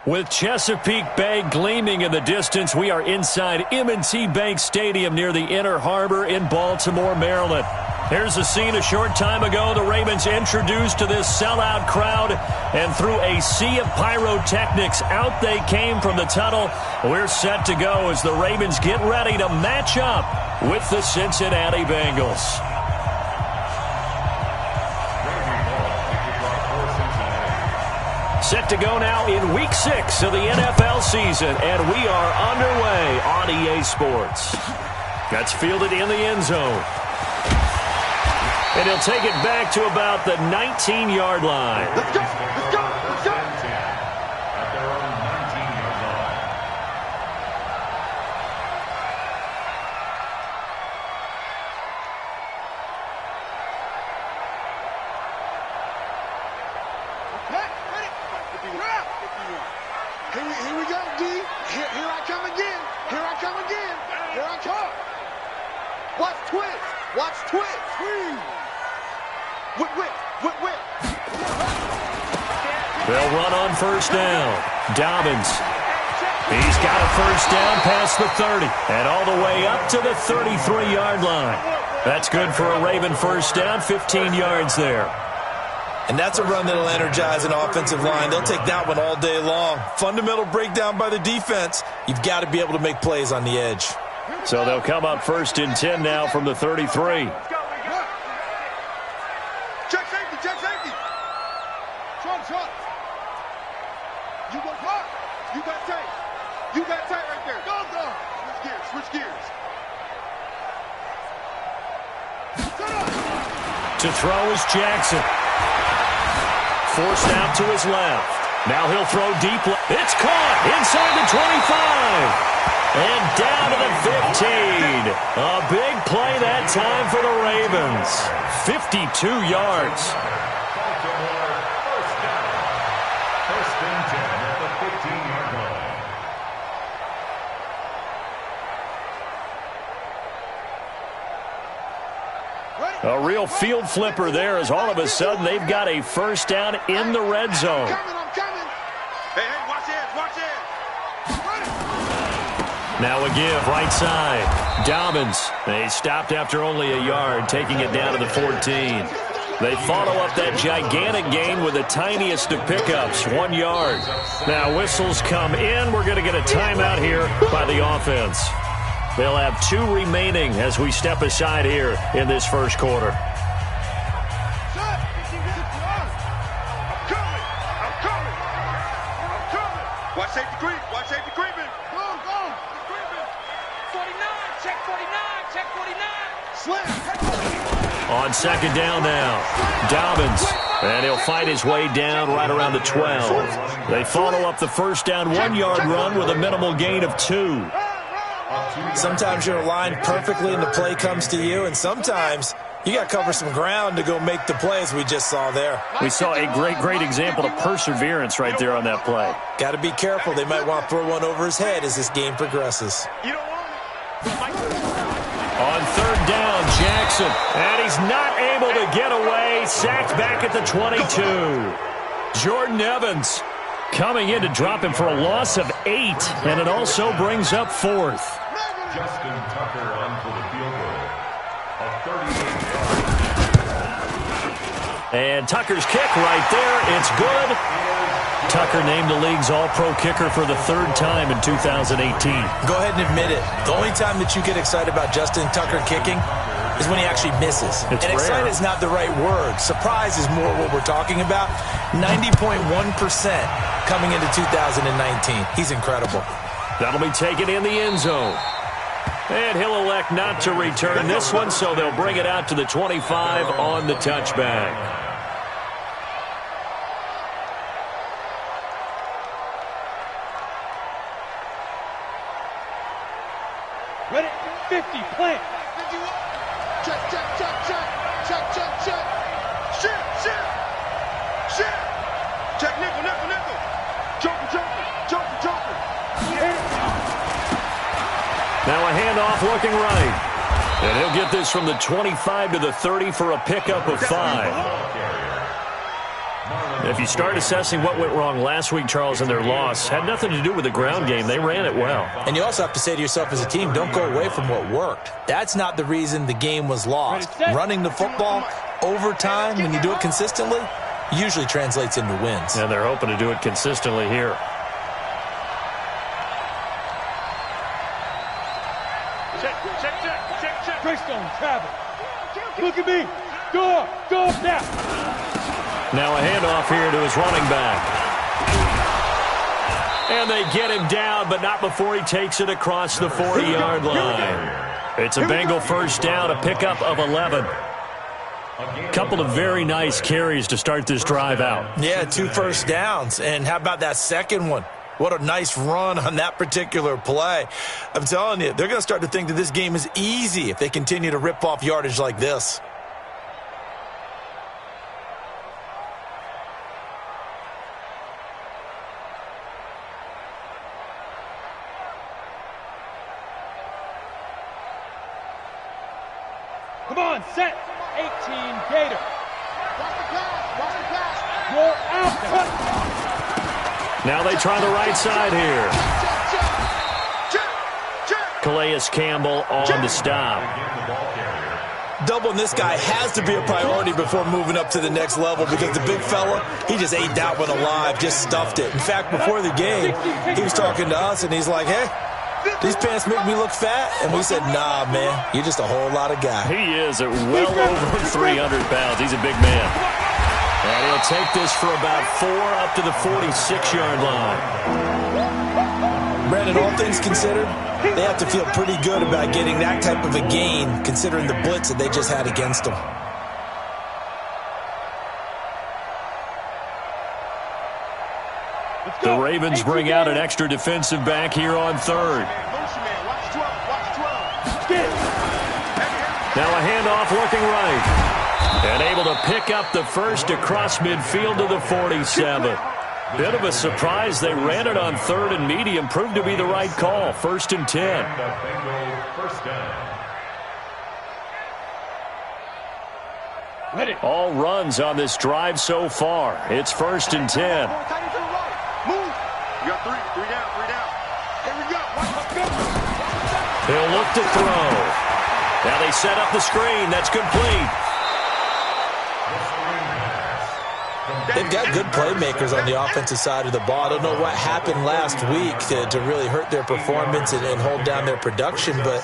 With Chesapeake Bay gleaming in the distance, we are inside M&T Bank Stadium near the Inner Harbor in Baltimore, Maryland. Here's a scene a short time ago. The Ravens introduced to this sellout crowd, and through a sea of pyrotechnics, out they came from the tunnel. We're set to go as the Ravens get ready to match up with the Cincinnati Bengals. Set to go now in Week 6 of the NFL season, and we are underway on EA Sports. That's fielded in the end zone. And he'll take it back to about the 19-yard line. Let's go! Let's go! Let's go! At their own 19-yard line. Here we go, D. Here I come again. Here I come again. Here I come. Watch twist. Watch twist. Whip. They'll run on first down. Dobbins. He's got a first down past the 30 and all the way up to the 33-yard line. That's good for a Raven first down, 15 yards there. And that's a run that'll energize an offensive line. They'll take that one all day long. Fundamental breakdown by the defense. You've got to be able to make plays on the edge. So they'll come up first and 10 now from the 33. Check safety. Trump. You go block. You got tight right there. Go. Switch gears. To throw is Jackson. Forced out to his left. Now he'll throw deep. It's caught inside the 25. And down to the 15. A big play that time for the Ravens. 52 yards. First and 10 at the 15-yard line. A real field flipper there as all of a sudden they've got a first down in the red zone. I'm coming. Hey, watch it. Now a give, right side. Dobbins. They stopped after only a yard, taking it down to the 14. They follow up that gigantic gain with the tiniest of pickups, 1 yard. Now whistles come in. We're going to get a timeout here by the offense. They'll have 2 remaining as we step aside here in this first quarter. I'm coming. Watch safety creeping. Go. 49, check 49. Slam. On second down now, Dobbins. And he'll fight his way down right around the 12. They follow up the first down 1-yard run with a minimal gain of 2. Sometimes you're aligned perfectly and the play comes to you, and sometimes you got to cover some ground to go make the plays we just saw there. We saw a great example of perseverance right there on that play. Got to be careful. They might want to throw one over his head as this game progresses. On third down, Jackson. And he's not able to get away. Sacked back at the 22. Jordan Evans coming in to drop him for a loss of 8. And it also brings up 4th. Justin Tucker on for the field goal. A 38-yard. And Tucker's kick right there. It's good. Tucker named the league's all-pro kicker for the 3rd time in 2018. Go ahead and admit it. The only time that you get excited about Justin Tucker kicking is when he actually misses. It's and excited rare. is not the right word. Surprise is more what we're talking about. 90.1% coming into 2019. He's incredible. That'll be taken in the end zone. And he'll elect not to return this one, so they'll bring it out to the 25 on the touchback. Ready? 50, plant. Check. Shit. Check nickel. Joker. Now a handoff looking right. And he'll get this from the 25 to the 30 for a pickup of 5. If you start assessing what went wrong last week, Charles, in their loss, had nothing to do with the ground game. They ran it well. And you also have to say to yourself as a team, don't go away from what worked. That's not the reason the game was lost. Running the football over time, when you do it consistently, usually translates into wins. And they're hoping to do it consistently here. Check. Greystone, travel. Look at me. Go up now. Now a handoff here to his running back. And they get him down, but not before he takes it across the 40-yard line. It's a Bengal first down, a pickup of 11. Couple of very nice carries to start this drive out. Yeah, 2 first downs. And how about that second one? What a nice run on that particular play. I'm telling you, they're going to start to think that this game is easy if they continue to rip off yardage like this. Come on, set. 18 Gator. Watch the pass. Roll out. Cut. Now they try the right side here. Calais Campbell on the stop. Doubling this guy has to be a priority before moving up to the next level because the big fella, he just ate that one alive, just stuffed it. In fact, before the game, he was talking to us, and he's like, hey, these pants make me look fat? And we said, nah, man, you're just a whole lot of guy. He is at well over 300 pounds. He's a big man. And he'll take this for about 4 up to the 46-yard line. Brandon, all things considered, they have to feel pretty good about getting that type of a gain considering the blitz that they just had against them. The Ravens bring out an extra defensive back here on third. Now a handoff looking right. And able to pick up the first across midfield to the 47. Bit of a surprise. They ran it on third and medium. Proved to be the right call. 1st and 10. All runs on this drive so far. It's 1st and 10. Move. You got 3 down. Here we go. He'll look to throw. Now they set up the screen. That's complete. They've got good playmakers on the offensive side of the ball. I don't know what happened last week to really hurt their performance and hold down their production, but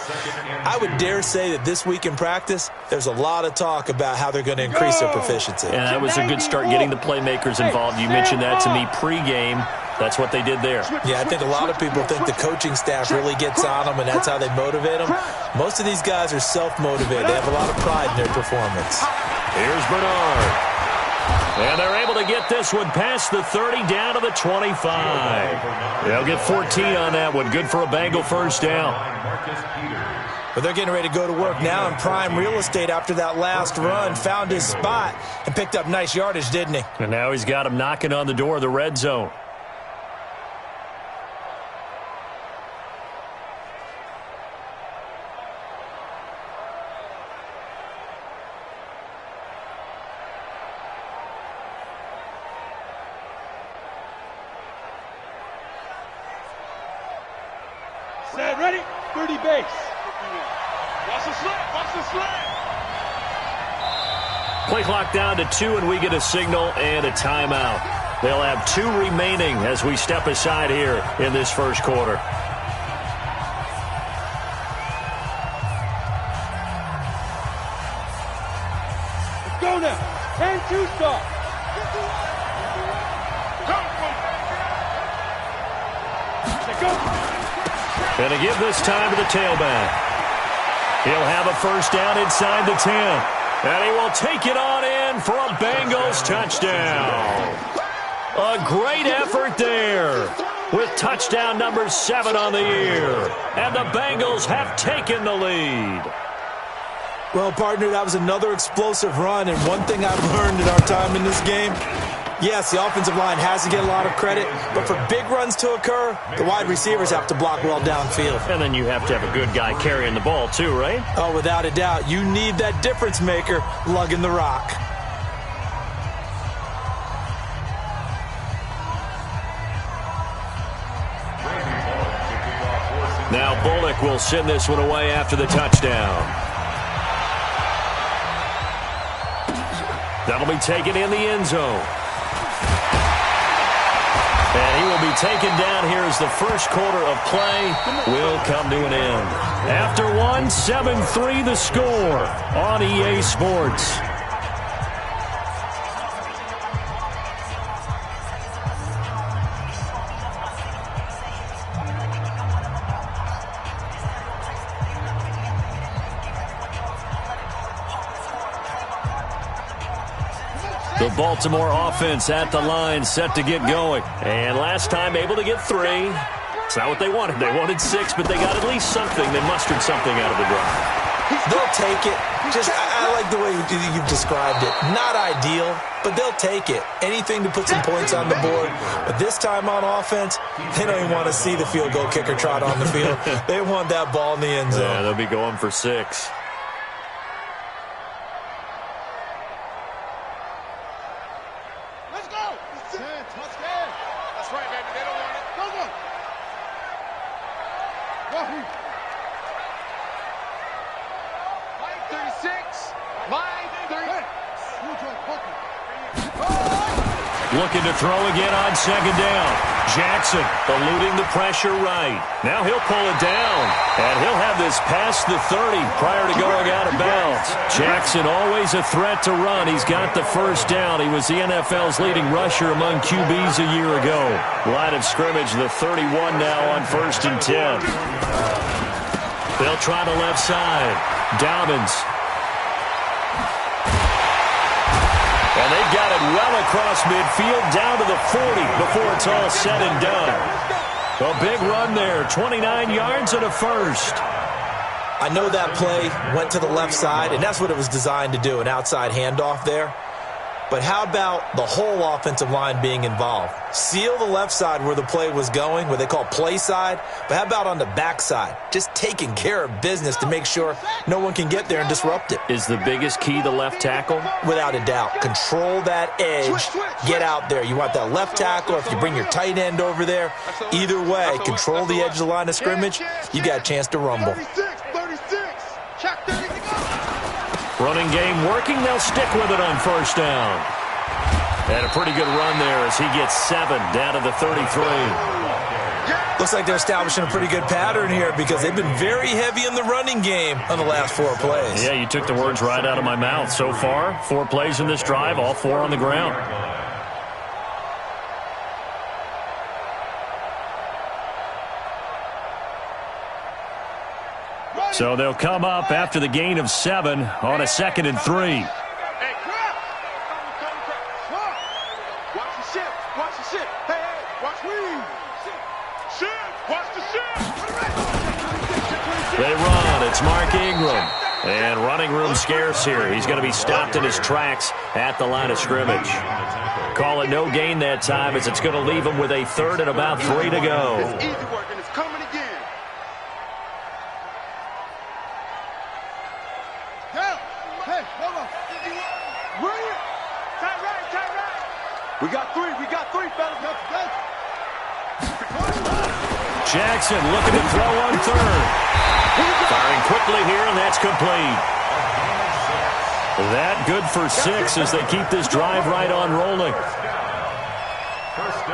I would dare say that this week in practice, there's a lot of talk about how they're going to increase their proficiency. And that was a good start getting the playmakers involved. You mentioned that to me pregame. That's what they did there. Yeah, I think a lot of people think the coaching staff really gets on them, and that's how they motivate them. Most of these guys are self-motivated. They have a lot of pride in their performance. Here's Bernard. And they're able to get this one past the 30 down to the 25. They'll get 14 on that one. Good for a Bengal first down. But they're getting ready to go to work now in prime real estate after that last run. Found his spot and picked up nice yardage, didn't he? And now he's got him knocking on the door of the red zone. Set, ready, 30 base. Watch the slant. Play clock down to 2, and we get a signal and a timeout. They'll have 2 remaining as we step aside here in this first quarter. Let's go now. 10-2 start. Let's go. And to give this time to the tailback. He'll have a first down inside the 10. And he will take it on in for a Bengals touchdown. A great effort there with touchdown number 7 on the year. And the Bengals have taken the lead. Well, partner, that was another explosive run. And one thing I've learned in our time in this game, yes, the offensive line has to get a lot of credit, but for big runs to occur, the wide receivers have to block well downfield. And then you have to have a good guy carrying the ball too, right? Oh, without a doubt. You need that difference maker lugging the rock. Bullock will send this one away after the touchdown. That'll be taken in the end zone. And he will be taken down here as the first quarter of play will come to an end. After one, 7-3 the score on EA Sports. The Baltimore offense at the line, set to get going. And last time able to get 3. It's not what they wanted. They wanted 6, but they got at least something. They mustered something out of the drive. They'll take it. I like the way you've described it. Not ideal, but they'll take it. Anything to put some points on the board. But this time on offense, they don't even want to see the field goal kicker trot on the field. They want that ball in the end zone. Yeah, they'll be going for 6. Looking to throw again on second down. Jackson eluding the pressure right. Now he'll pull it down. And he'll have this past the 30 prior to going out of bounds. Jackson always a threat to run. He's got the first down. He was the NFL's leading rusher among QBs a year ago. Line of scrimmage, the 31 now on 1st and 10. They'll try the left side. Dobbins. And they've got it well across midfield, down to the 40 before it's all said and done. A big run there, 29 yards and a first. I know that play went to the left side, and that's what it was designed to do, an outside handoff there. But how about the whole offensive line being involved? Seal the left side where the play was going, what they call play side. But how about on the back side? Just taking care of business to make sure no one can get there and disrupt it. Is the biggest key the left tackle? Without a doubt. Control that edge. Get out there. You want that left tackle, if you bring your tight end over there. Either way, control the edge of the line of scrimmage. You got a chance to rumble. Running game working. They'll stick with it on first down. And a pretty good run there as he gets 7 down to the 33. Looks like they're establishing a pretty good pattern here because they've been very heavy in the running game on the last 4 plays. Yeah, you took the words right out of my mouth. So far, 4 plays in this drive, all 4 on the ground. So they'll come up after the gain of 7 on a 2nd and 3. They run. It's Mark Ingram. And running room scarce here. He's going to be stopped in his tracks at the line of scrimmage. Call it no gain that time as it's going to leave him with a 3rd and about 3 to go. It's easy work and it's coming again. Hey, hold on. Tight right. We got 3, fellas. Jackson looking to throw on 3rd. Firing quickly here, and that's complete. That good for 6 as they keep this drive right on rolling.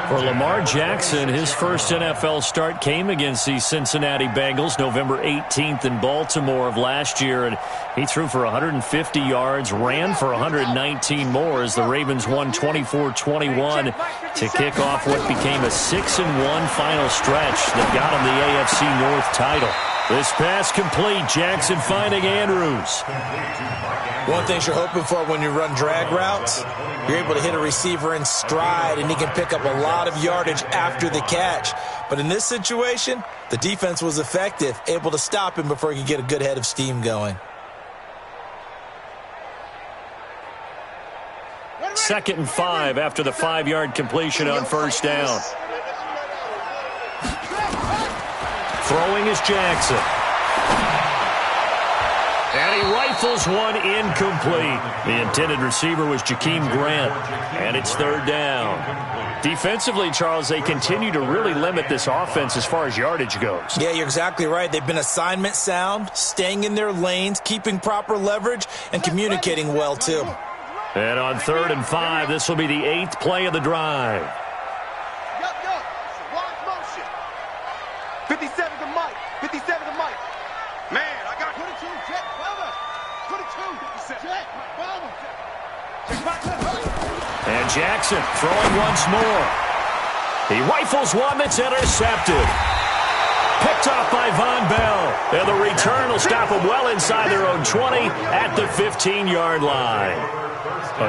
For Lamar Jackson, his first NFL start came against the Cincinnati Bengals November 18th in Baltimore of last year, and he threw for 150 yards, ran for 119 more as the Ravens won 24-21 to kick off what became a 6-1 final stretch that got him the AFC North title. This pass complete. Jackson finding Andrews. One thing you're hoping for when you run drag routes, you're able to hit a receiver in stride, and he can pick up a lot of yardage after the catch. But in this situation, the defense was effective, able to stop him before he could get a good head of steam going. 2nd and 5 after the 5-yard completion on first down. Throwing is Jackson. And he rifles one incomplete. The intended receiver was Jakeem Grant, and it's third down. Defensively, Charles, they continue to really limit this offense as far as yardage goes. Yeah, you're exactly right. They've been assignment sound, staying in their lanes, keeping proper leverage, and communicating well, too. And on 3rd and 5, this will be the 8th play of the drive. Watch motion. 57 to Mike. 57 to Mike. Man, I got 22. Jet, brother. 22. Jet, brother. And Jackson throwing once more. He rifles one that's intercepted. Picked off by Von Bell. And the return will stop them well inside their own 20 at the 15-yard line.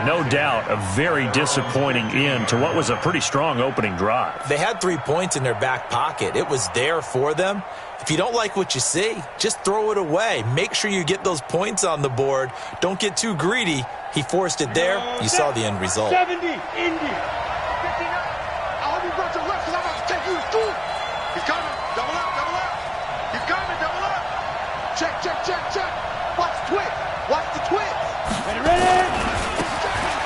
No doubt a very disappointing end to what was a pretty strong opening drive. They had 3 points in their back pocket. It was there for them. If you don't like what you see, just throw it away. Make sure you get those points on the board. Don't get too greedy. He forced it there. You saw the end result. 70, Indy. 59. I hope you brought your left because I'm about to take you to school. He's coming. Double up, double up. He's coming, double up. Check, check, check, check. Watch the twist. Watch the twist. Ready?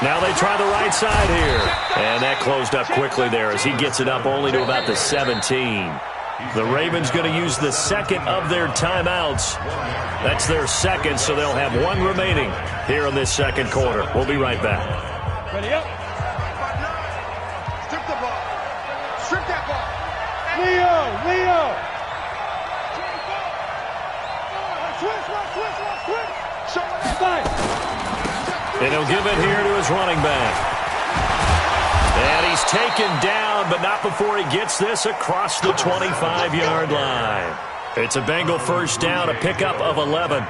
Now they try the right side here. And that closed up quickly there as he gets it up only to about the 17. The Ravens going to use the second of their timeouts. That's their second, so they'll have one remaining here in this second quarter. We'll be right back. Ready up. Strip the ball. Strip that ball. Leo. Twist. Show it. Fine. And he'll give it here to his running back. And he's taken down, but not before he gets this across the 25-yard line. It's a Bengal first down, a pickup of 11.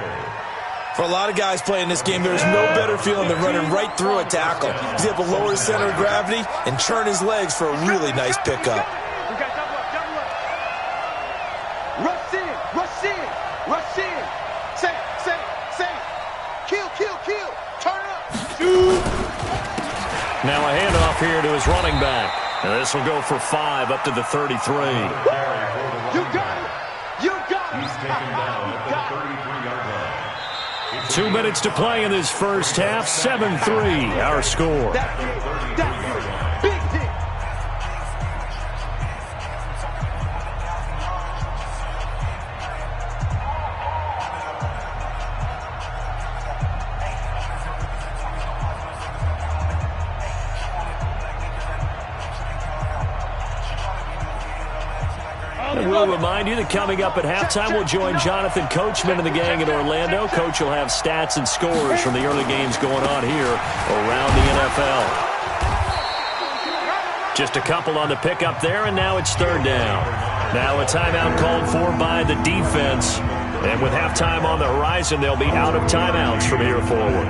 For a lot of guys playing this game, there's no better feeling than running right through a tackle. He's able to lower his center of gravity and churn his legs for a really nice pickup. We got double up, double up. Rush in, rush in, rush in. Say. Kill. Turn up. Shoot. Now a handoff here to his running back. And this will go for 5 up to the 33. You got it. He's taken down at the 33-yard line. 2 minutes to play in this first half. 7-3, our score. That's big hit. And we'll remind you that coming up at halftime, we'll join Jonathan Coachman and the gang in Orlando. Coach will have stats and scores from the early games going on here around the NFL. Just a couple on the pickup there, and now it's third down. Now a timeout called for by the defense. And with halftime on the horizon, they'll be out of timeouts from here forward.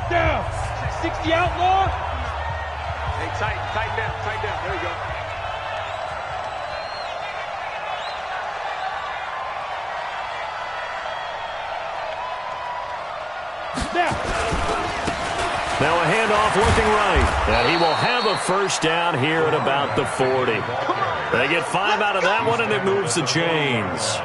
Down. 60 outlaw. Hey, tighten down. There you go. Now a handoff looking right. And he will have a first down here at about the 40. They get 5 out of that one, and it moves the chains.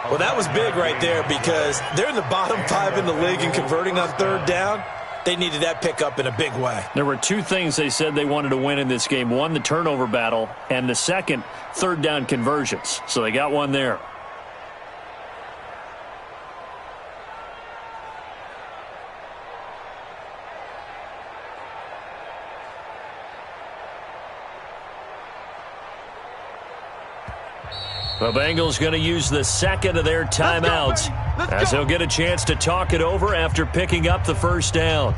Well, that was big right there because they're in the bottom 5 in the league in converting on third down. They needed that pickup in a big way. There were 2 things they said they wanted to win in this game. One, the turnover battle, and the second, third down conversions. So they got one there. The Bengals going to use the second of their timeouts as they'll get a chance to talk it over after picking up the first down.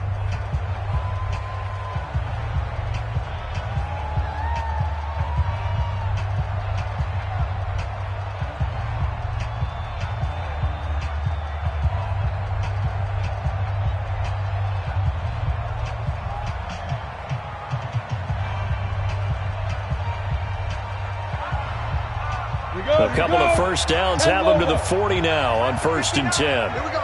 Couple of first downs have them to the 40 now on 1st and 10. Here we go.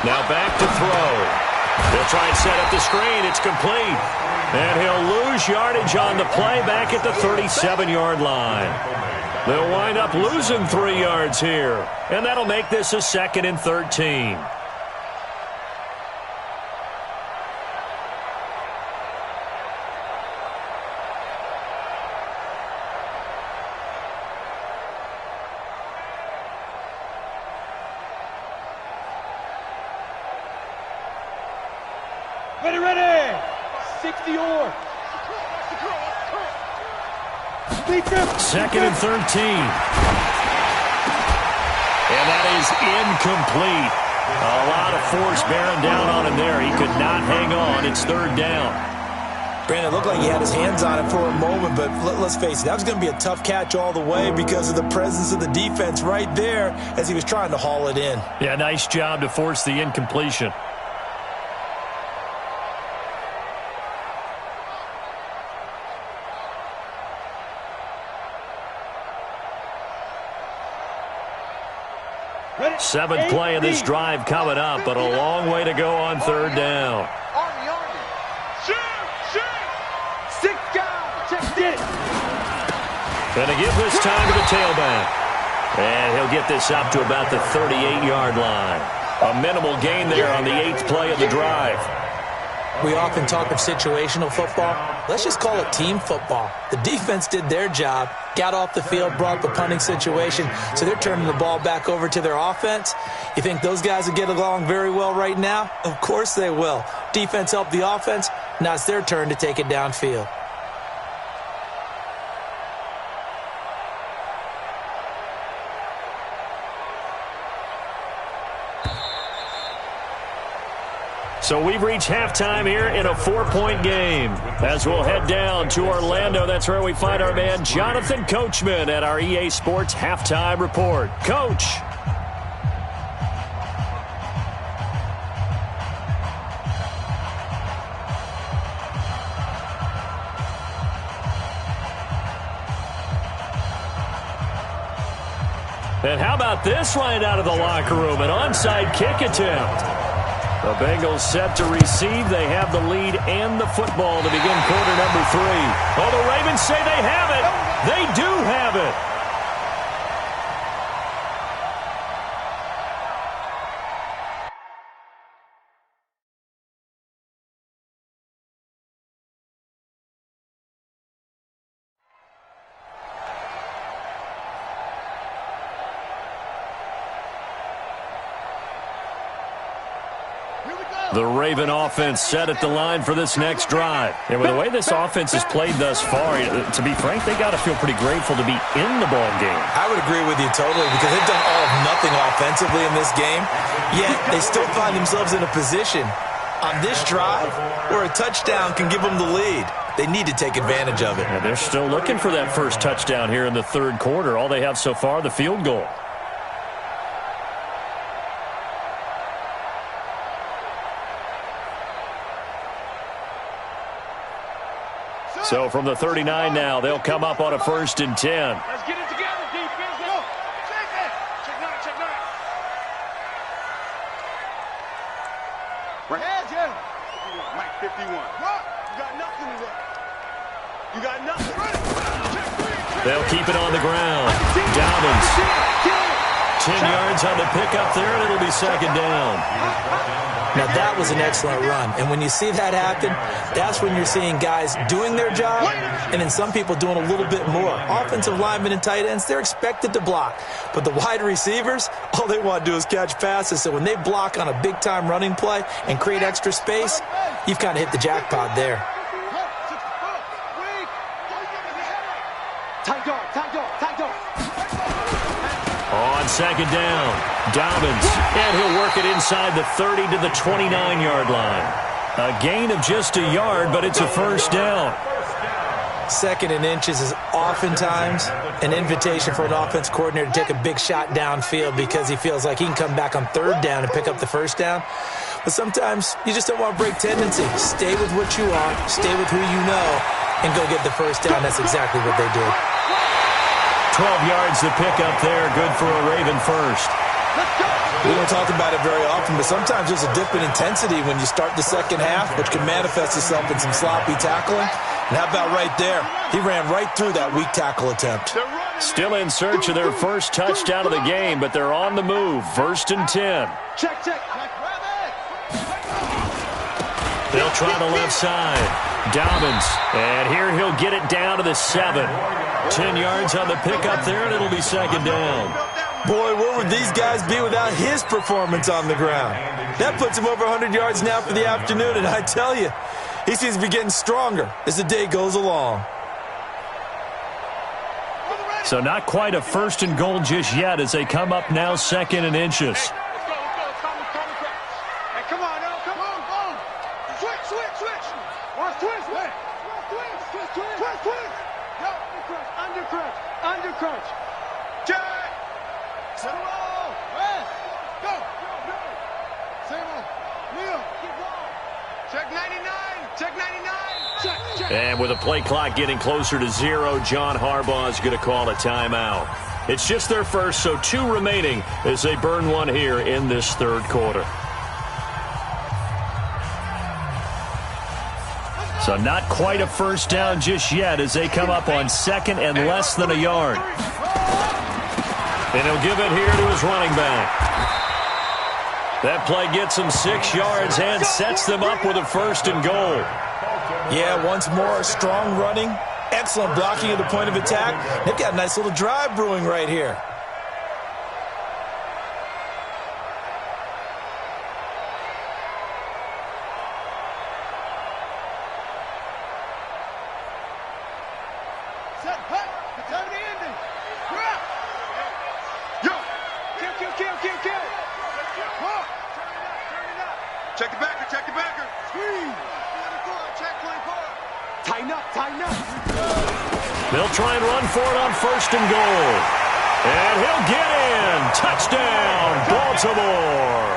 Now back to throw. They'll try and set up the screen. It's complete. And he'll lose yardage on the play back at the 37-yard line. They'll wind up losing 3 yards here. And that'll make this a 2nd and 13. Ready. 60 or. 2nd and 13. And that is incomplete. A lot of force bearing down on him there. He could not hang on. It's 3rd down. Brandon, it looked like he had his hands on it for a moment, but let's face it, that was going to be a tough catch all the way because of the presence of the defense right there as he was trying to haul it in. Yeah, nice job to force the incompletion. Seventh play of this drive coming up, but a long way to go on 3rd down. Army. Shoot. 6 guys. Check it. Gonna give this time to the tailback. And he'll get this up to about the 38-yard line. A minimal gain there on the 8th play of the drive. We often talk of situational football. Let's just call it team football. The defense did their job, got off the field, brought the punting situation, so they're turning the ball back over to their offense. You think those guys will get along very well right now? Of course they will. Defense helped the offense. Now it's their turn to take it downfield. So we've reached halftime here in a 4-point game. As we'll head down to Orlando, that's where we find our man Jonathan Coachman at our EA Sports Halftime Report. Coach. And how about this right out of the locker room? An onside kick attempt. The Bengals set to receive. They have the lead and the football to begin quarter number 3. Oh, the Ravens say they have it. They do have it. The Raven offense set at the line for this next drive. And with the way this offense has played thus far, to be frank, they got to feel pretty grateful to be in the ball game. I would agree with you totally because they've done all of nothing offensively in this game, yet they still find themselves in a position on this drive where a touchdown can give them the lead. They need to take advantage of it. And they're still looking for that first touchdown here in the 3rd quarter. All they have so far, the field goal. So from the 39 now, they'll come up on a 1st and 10. Let's get it together, defense. Go. Check it. Check nine. Right here, Jim. Mike 51. What? You got nothing to run. You got nothing. They'll keep it on the ground. Dobbins. 10 yards on the pickup there, and it'll be 2nd down. Now, that was an excellent run. And when you see that happen, that's when you're seeing guys doing their job and then some people doing a little bit more. Offensive linemen and tight ends, they're expected to block. But the wide receivers, all they want to do is catch passes. So when they block on a big-time running play and create extra space, you've kind of hit the jackpot there. Tight dog. On 2nd down, Dobbins, and he'll work it inside the 30 to the 29-yard line. A gain of just a yard, but it's a 1st down. 2nd and inches is oftentimes an invitation for an offense coordinator to take a big shot downfield because he feels like he can come back on 3rd down and pick up the 1st down. But sometimes you just don't want to break tendency. Stay with what you are. Stay with who you know. and go get the first down. That's exactly what they did. 12 yards to pick up there. Good for a Raven first. We don't talk about it very often, but sometimes there's a dip in intensity when you start the second half, which can manifest itself in some sloppy tackling. And how about right there? He ran right through that weak tackle attempt. Still in search of their first touchdown of the game, but they're on the move. 1st and 10. Check. They'll try the left side. Dobbins. And here he'll get it down to the 7. 10 yards on the pickup there, and it'll be 2nd down. Boy, where would these guys be without his performance on the ground? That puts him over 100 yards now for the afternoon, and I tell you, he seems to be getting stronger as the day goes along. So not quite a 1st and goal just yet as they come up now 2nd and inches. Hey, come on, now. Come on. Switch. Watch twist. Twist. Yo, undercrunch. Check. Set him all. Rest. Go. Samuel. Leo. Check 99. Check. And with the play clock getting closer to 0, John Harbaugh is going to call a timeout. It's just their first, so 2 remaining as they burn one here in this 3rd quarter. So not quite a first down just yet as they come up on 2nd and less than a yard. And he'll give it here to his running back. That play gets him 6 yards and sets them up with a 1st and goal. Yeah, once more, strong running, excellent blocking at the point of attack. They've got a nice little drive brewing right here. Check the backer. Squeeze. Check 24. Tighten up. They'll try and run for it on 1st and goal. And he'll get in. Touchdown, Baltimore.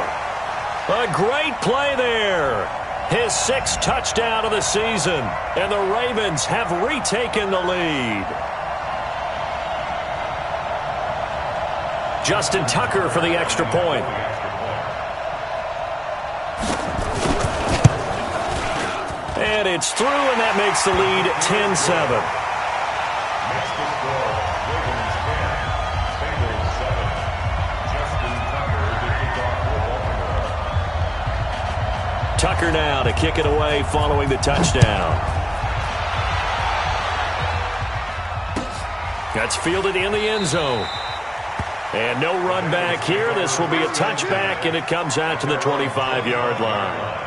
A great play there. His 6th touchdown of the season. And the Ravens have retaken the lead. Justin Tucker for the extra point. And it's through, and that makes the lead 10-7. Tucker now to kick it away following the touchdown. That's fielded in the end zone. And no run back here. This will be a touchback, and it comes out to the 25-yard line.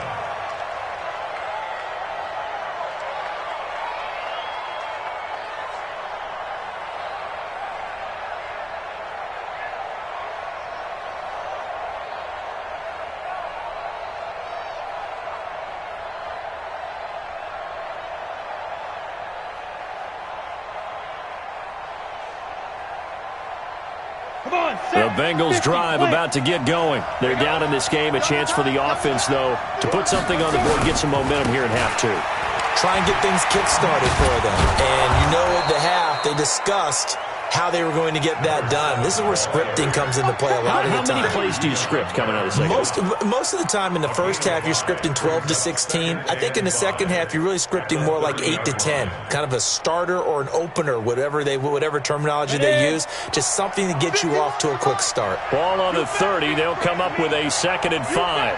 The Bengals drive about to get going. They're down in this game. A chance for the offense, though, to put something on the board, get some momentum here in half 2. Try and get things kick-started for them. And you know at the half, they discussed how they were going to get that done. This is where scripting comes into play a lot of the time. How many plays do you script coming out of the second? Most of the time in the first half, you're scripting 12 to 16. I think in the second half, you're really scripting more like 8 to 10. Kind of a starter or an opener, whatever terminology they use. Just something to get you off to a quick start. Ball on the 30. They'll come up with a 2nd and 5.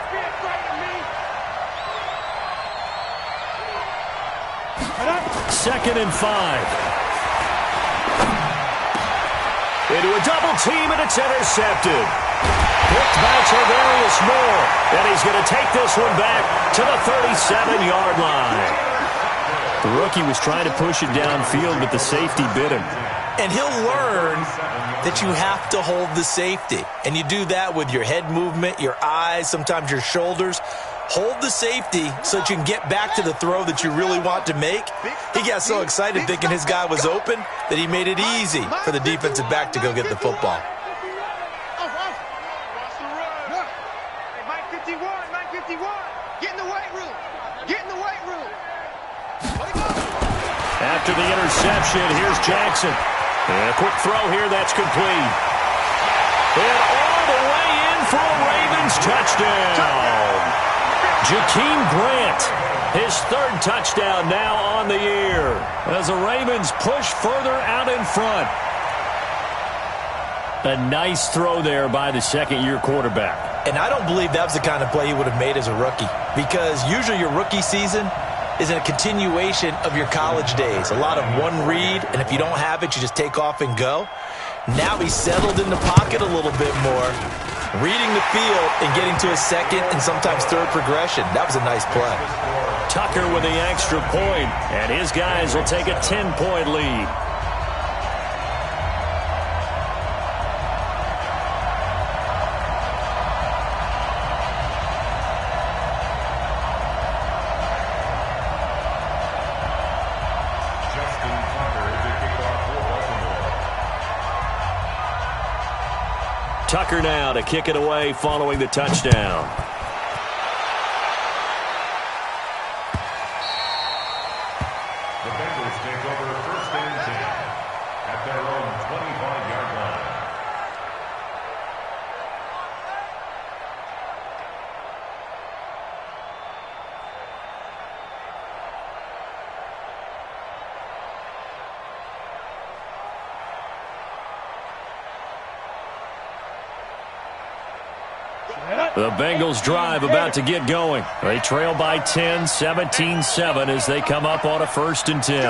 Second and 5. Into a double team, and it's intercepted. Picked by Tarvarius Moore. And he's going to take this one back to the 37-yard line. The rookie was trying to push it downfield, but the safety bit him. And he'll learn that you have to hold the safety. And you do that with your head movement, your eyes, sometimes your shoulders. Hold the safety so that you can get back to the throw that you really want to make. He got so excited thinking his guy was open that he made it easy for the defensive back to go get the football. Mike 51. Get in the weight room. after the interception. Here's Jackson. And a quick throw here that's complete. And all the way in for a Ravens touchdown. Jakeem Grant, his third touchdown now on the year, as the Ravens push further out in front. A nice throw there by the second-year quarterback. And I don't believe that was the kind of play he would have made as a rookie, because usually your rookie season is a continuation of your college days. A lot of one read, and if you don't have it, you just take off and go. Now he's settled in the pocket a little bit more, reading the field and getting to a second and sometimes third progression. That was a nice play. Tucker with the extra point, and his guys will take a 10-point lead. Tucker now to kick it away following the touchdown. The Bengals take over first and 10 at their own 25-yard line. The Bengals drive about to get going. They trail by 10, 17-7 as they come up on a 1st and 10.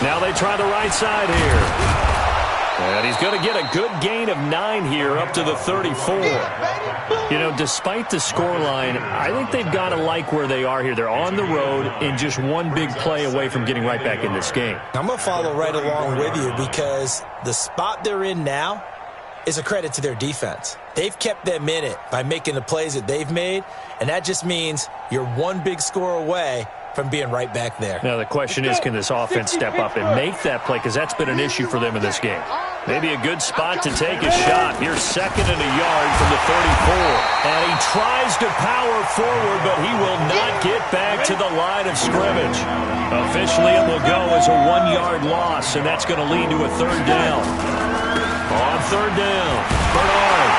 Now they try the right side here. And he's going to get a good gain of 9 here up to the 34. You know, despite the scoreline, I think they've got to like where they are here. They're on the road and just one big play away from getting right back in this game. I'm going to follow right along with you, because the spot they're in now is a credit to their defense. They've kept them in it by making the plays that they've made, and that just means you're one big score away from being right back there. Now the question is, can this offense step up and make that play, because that's been an issue for them in this game. Maybe a good spot to take a shot. Here's 2nd and a yard from the 34. And he tries to power forward, but he will not get back to the line of scrimmage. Officially, it will go as a 1-yard loss, and that's going to lead to a 3rd down. On 3rd down, Bernard.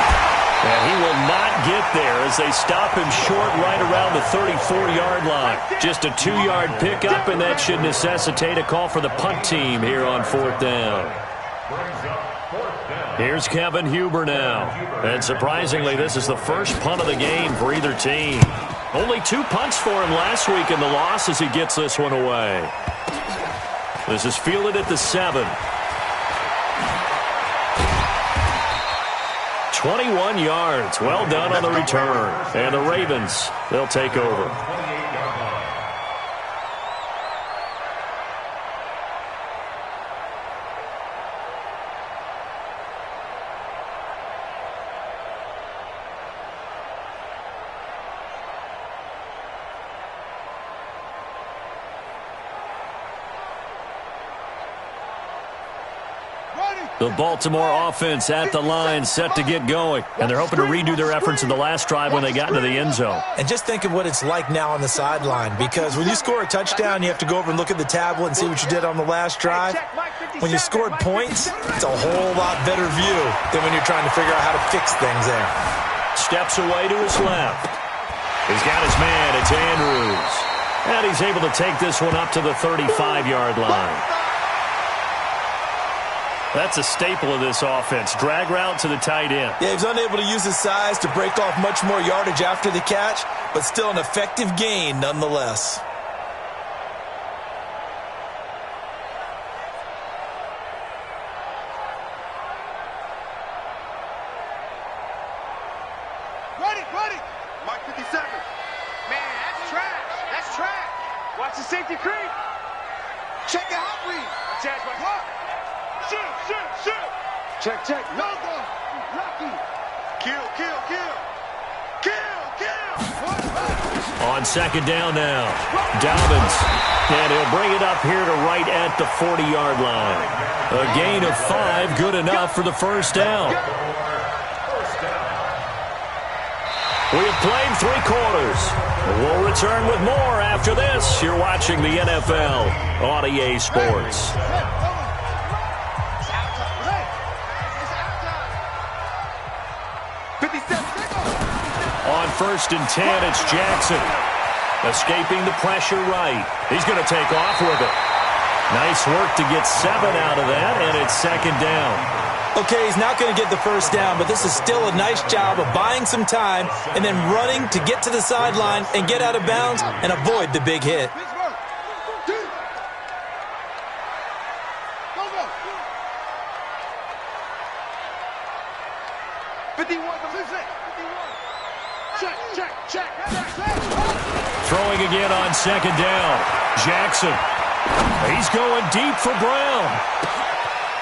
And he will not get there as they stop him short right around the 34-yard line. Just a 2-yard pickup, and that should necessitate a call for the punt team here on 4th down. Here's Kevin Huber now. And surprisingly, this is the first punt of the game for either team. Only 2 punts for him last week in the loss as he gets this one away. This is fielded at the 7. 21 yards. Well done on the return. And the Ravens, they'll take over. The Baltimore offense at the line, set to get going. And they're hoping to redo their efforts in the last drive when they got into the end zone. And just think of what it's like now on the sideline, because when you score a touchdown, you have to go over and look at the tablet and see what you did on the last drive. When you scored points, it's a whole lot better view than when you're trying to figure out how to fix things there. Steps away to his left. He's got his man. It's Andrews. And he's able to take this one up to the 35-yard line. That's a staple of this offense. Drag route to the tight end. Yeah, he's unable to use his size to break off much more yardage after the catch, but still an effective gain nonetheless. Ready. Mike 57. Man, that's trash. That's trash. Watch the safety creep. Check the hot read. Attach my clock. Shoot. Check. Logo. Rocky. Kill. On 2nd down now, Dobbins. And he'll bring it up here to right at the 40-yard line. A gain of 5, good enough for the 1st down. We have played 3 quarters. We'll return with more after this. You're watching the NFL on EA Sports. On 1st and 10, it's Jackson. Escaping the pressure right. He's going to take off with it. Nice work to get 7 out of that, and it's 2nd down. Okay, he's not going to get the 1st down, but this is still a nice job of buying some time and then running to get to the sideline and get out of bounds and avoid the big hit. Throwing again on 2nd down. Jackson. He's going deep for Brown.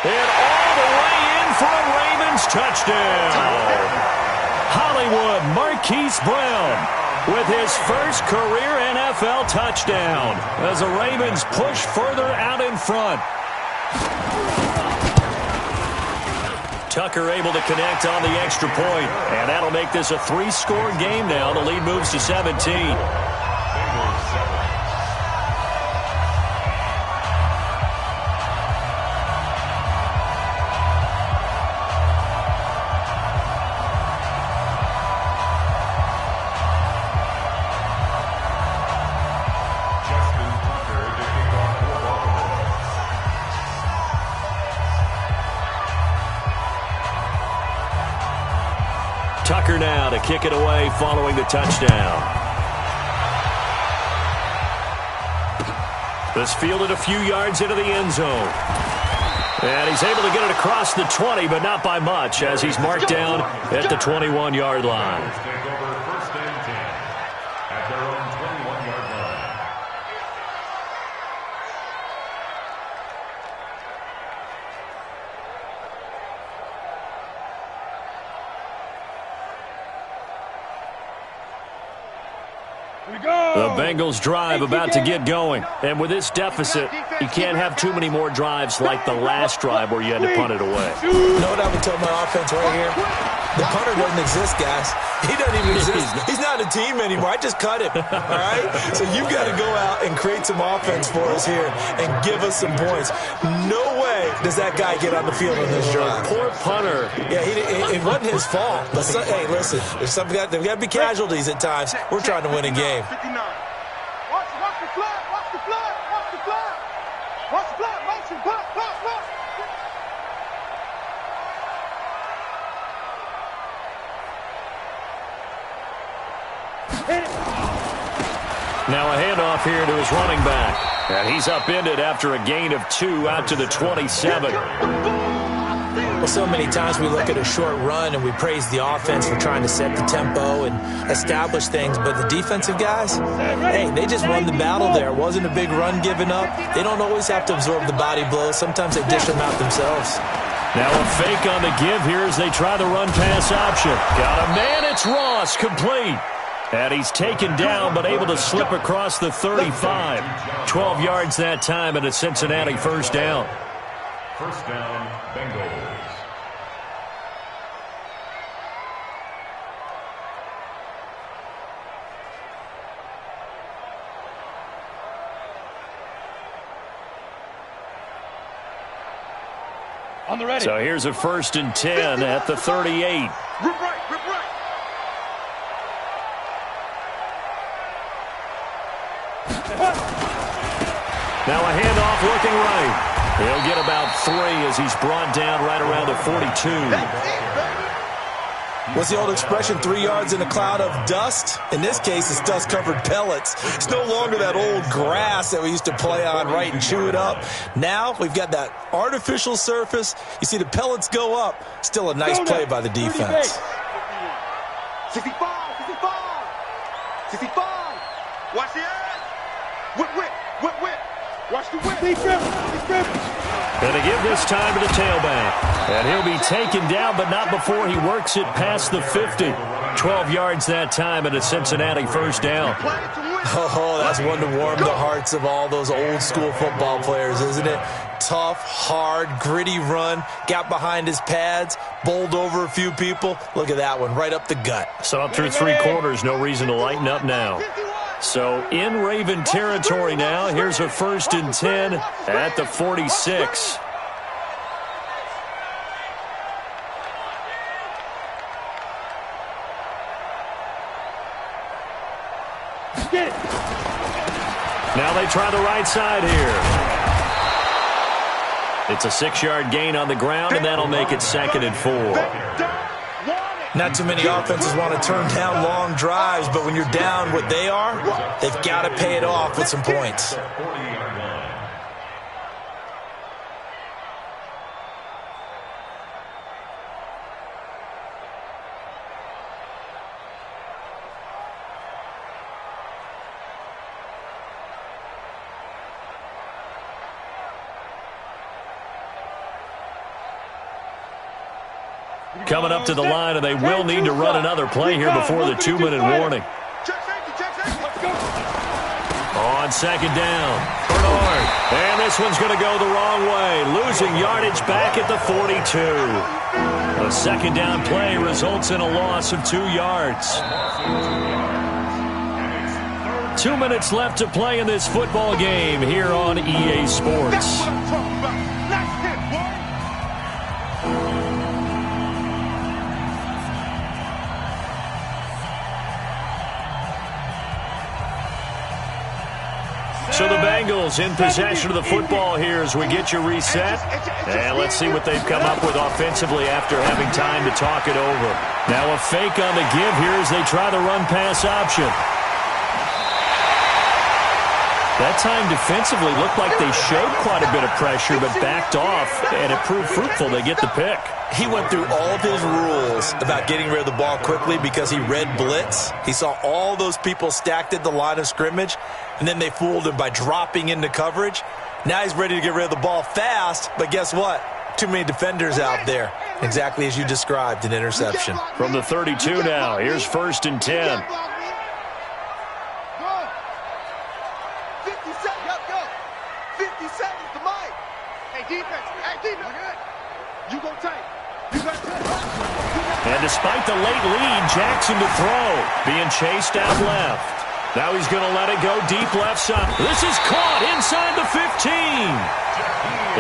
And all the way in for a Ravens touchdown. Hollywood Marquise Brown with his first career NFL touchdown as the Ravens push further out in front. Tucker able to connect on the extra point, and that'll make this a 3-score game now. The lead moves to 17. Tucker now to kick it away following the touchdown. This fielded a few yards into the end zone. And he's able to get it across the 20, but not by much, as he's marked down at the 21-yard line. Take over 1st and 10 at their own 21-yard line. The Bengals drive about to get going. And with this deficit, you can't have too many more drives like the last drive where you had to punt it away. You know what I would tell my offense right here? The punter doesn't exist, guys. He doesn't even exist. He's not a team anymore. I just cut him, all right? So you've got to go out and create some offense for us here and give us some points. No way does that guy get on the field on this drive. Poor punter. Yeah, it wasn't his fault. But hey, listen, there's there's got to be casualties at times. We're trying to win a game. Watch the flag, watch the flag, watch the flag. Watch the flag, motion, block. Now a handoff here to his running back. And he's upended after a gain of 2 out to the 27. Well, so many times we look at a short run and we praise the offense for trying to set the tempo and establish things, but the defensive guys, hey, they just won the battle there. It wasn't a big run given up. They don't always have to absorb the body blows. Sometimes they dish them out themselves. Now a fake on the give here as they try the run-pass option. Got a man, it's Ross, complete. And he's taken down but able to slip across the 35. 12 yards that time and a Cincinnati 1st down. 1st down, Bengals. On the ready. So here's a 1st and 10 at the 38. Rip right. Now a handoff looking right. He'll get about 3 as he's brought down right around the 42. What's the old expression, 3 yards in a cloud of dust? In this case, it's dust-covered pellets. It's no longer that old grass that we used to play on, right, and chew it up. Now we've got that artificial surface. You see the pellets go up. Still a nice play by the defense. 65. Watch the edge. Whip. Watch the whip. Deep grip. Going to give this time to the tailback. And he'll be taken down, but not before he works it past the 50. 12 yards that time and a Cincinnati 1st down. Play it to win. Oh, that's one to warm the hearts of all those old school football players, isn't it? Tough, hard, gritty run, got behind his pads, bowled over a few people. Look at that one, right up the gut. So up through 3 quarters, no reason to lighten up now. So in Raven territory now, here's a 1st and 10 at the 46. Now they try the right side here. It's a 6-yard gain on the ground, and that'll make it 2nd and 4. Not too many offenses want to turn down long drives, but when you're down what they are, they've got to pay it off with some points. Coming up to the line, and they will need to run another play here before the 2-minute warning. On 2nd down, Bernard. And this one's going to go the wrong way, losing yardage back at the 42. A 2nd down play results in a loss of 2 yards. 2 minutes left to play in this football game here on EA Sports. So the Bengals in possession of the football here as we get you reset. And let's see what they've come up with offensively after having time to talk it over. Now a fake on the give here as they try the run-pass option. That time defensively looked like they showed quite a bit of pressure but backed off, and it proved fruitful. They get the pick. He went through all of his rules about getting rid of the ball quickly because he read blitz. He saw all those people stacked at the line of scrimmage, and then they fooled him by dropping into coverage. Now he's ready to get rid of the ball fast, but guess what? Too many defenders out there. Exactly as you described, an interception. From the 32 now, here's 1st and 10. 50 seconds to Mike. Hey, defense. You go tight. And despite the late lead, Jackson to throw. Being chased out left. Now he's going to let it go deep left side. This is caught inside the 15.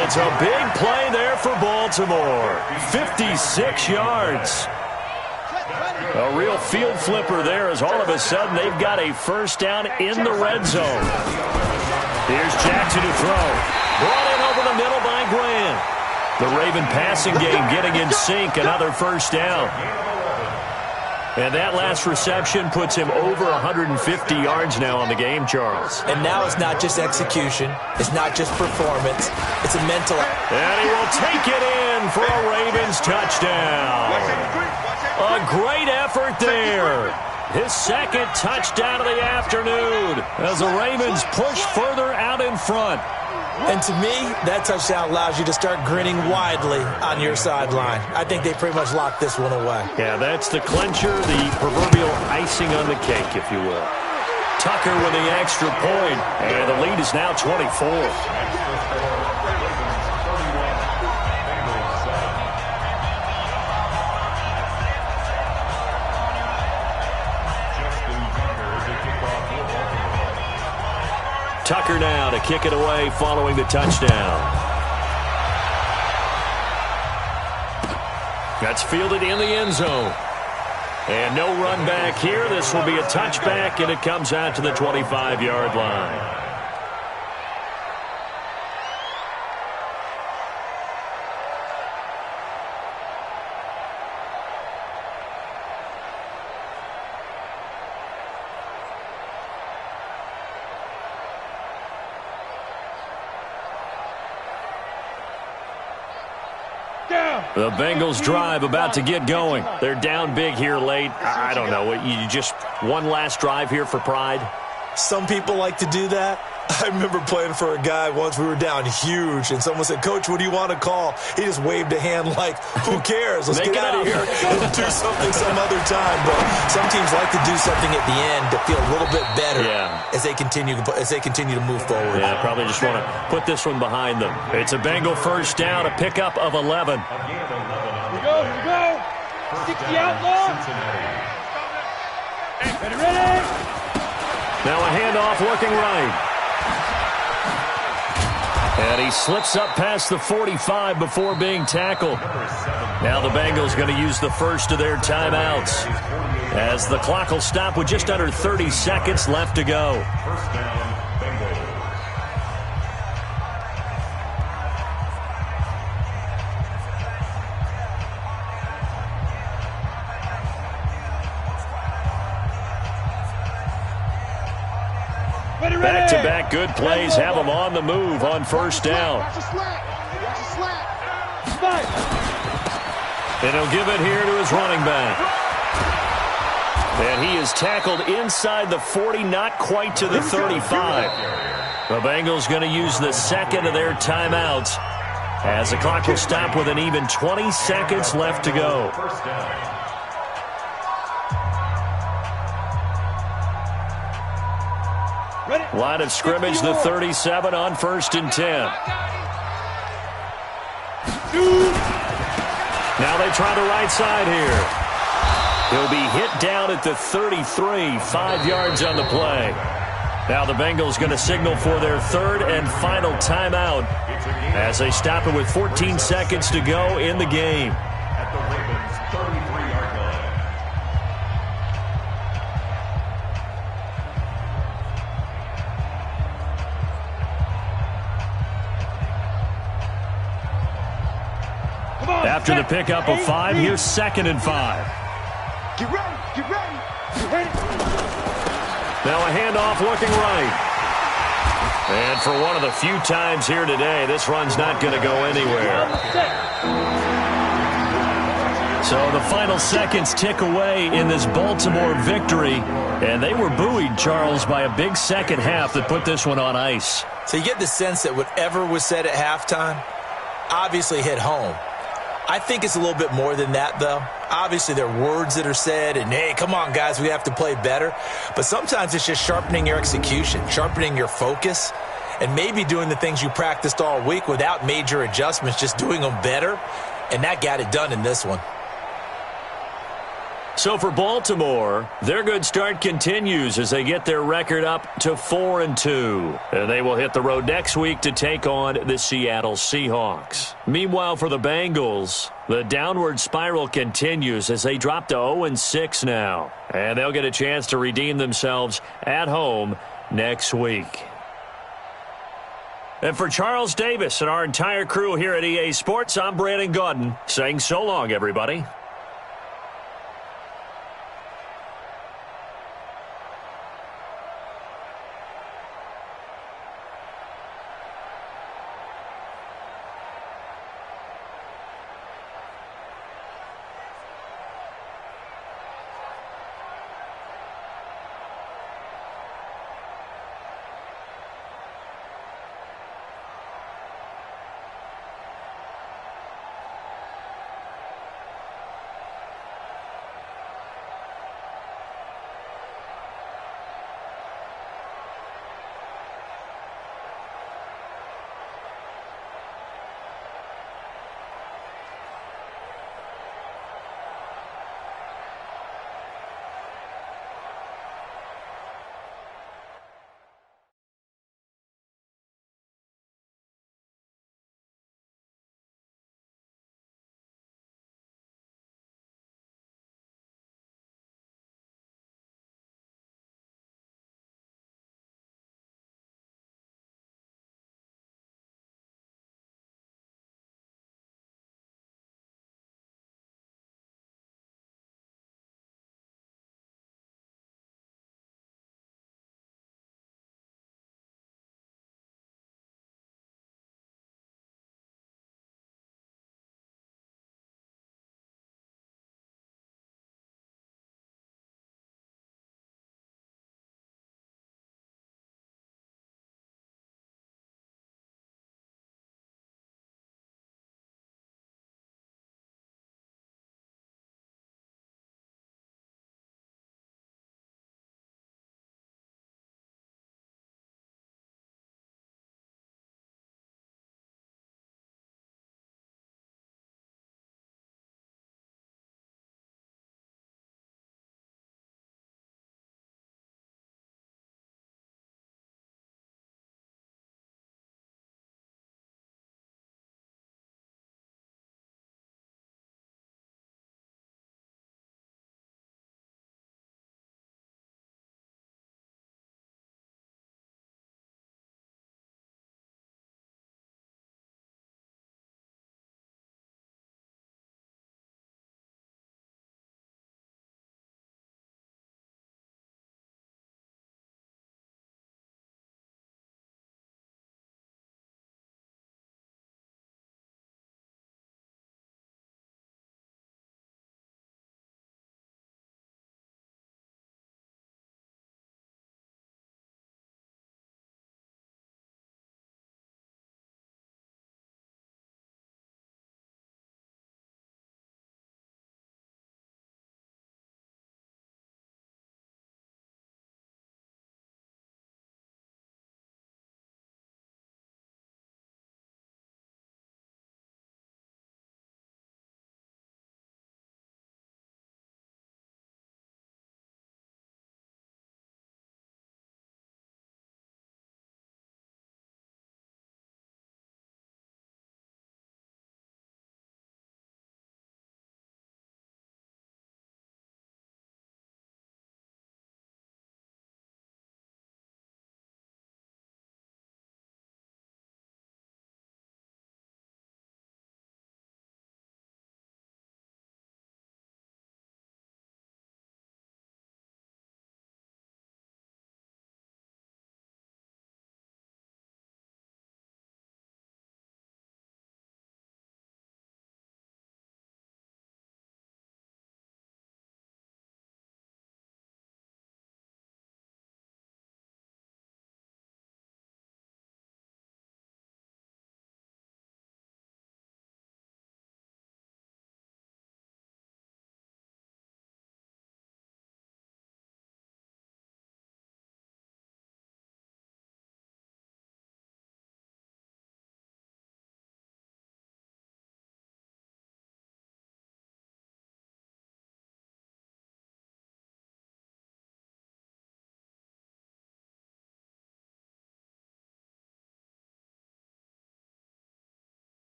It's a big play there for Baltimore. 56 yards. A real field flipper there as all of a sudden they've got a 1st down in the red zone. Here's Jackson to throw. Brought in over the middle by Grant. The Raven passing game getting in sync. Another 1st down. And that last reception puts him over 150 yards now on the game, Charles. And now it's not just execution. It's not just performance. It's a mental. And he will take it in for a Ravens touchdown. A great effort there. His 2nd touchdown of the afternoon as the Ravens push further out in front. And to me, that touchdown allows you to start grinning widely on your sideline. I think they pretty much locked this one away. Yeah, that's the clincher, the proverbial icing on the cake, if you will. Tucker with the extra point, and the lead is now 24. Tucker now to kick it away following the touchdown. That's fielded in the end zone. And no run back here. This will be a touchback, and it comes out to the 25-yard line. The Bengals drive about to get going. They're down big here late. I don't know. You just one last drive here for pride? Some people like to do that. I remember playing for a guy once. We were down huge, and someone said, "Coach, what do you want to call?" He just waved a hand like, "Who cares? Let's get out of here and do something some other time." But some teams like to do something at the end to feel a little bit better as they continue to move forward. Yeah, probably just want to put this one behind them. It's a Bengal first down, a pickup of 11. Here we go. 60 outlaw. Ready. Now a handoff looking right. And he slips up past the 45 before being tackled. Now the Bengals going to use the first of their timeouts, as the clock will stop with just under 30 seconds left to go. First down, Bengals. Back-to-back good plays have them on the move on first down. Watch a slap. Watch a slap. And he'll give it here to his running back. And he is tackled inside the 40, not quite to the 35. The Bengals going to use the second of their timeouts, as the clock will stop with an even 20 seconds left to go. First down. Line of scrimmage, the 37 on 1st and 10. Now they try the right side here. He'll be hit down at the 33, 5 yards on the play. Now the Bengals going to signal for their third and final timeout, as they stop it with 14 seconds to go in the game. At the Ravens' 33-yard line. After the pickup of 5, here's 2nd and 5. Get ready. Get ready. Get ready. Now a handoff looking right. And for one of the few times here today, this run's not going to go anywhere. So the final seconds tick away in this Baltimore victory. And they were buoyed, Charles, by a big second half that put this one on ice. So you get the sense that whatever was said at halftime obviously hit home. I think it's a little bit more than that, though. Obviously, there are words that are said, and, hey, come on, guys, we have to play better. But sometimes it's just sharpening your execution, sharpening your focus, and maybe doing the things you practiced all week without major adjustments, just doing them better. And that got it done in this one. So for Baltimore, their good start continues as they get their record up to 4-2. And they will hit the road next week to take on the Seattle Seahawks. Meanwhile, for the Bengals, the downward spiral continues as they drop to 0-6 now. And they'll get a chance to redeem themselves at home next week. And for Charles Davis and our entire crew here at EA Sports, I'm Brandon Gaudin saying so long, everybody.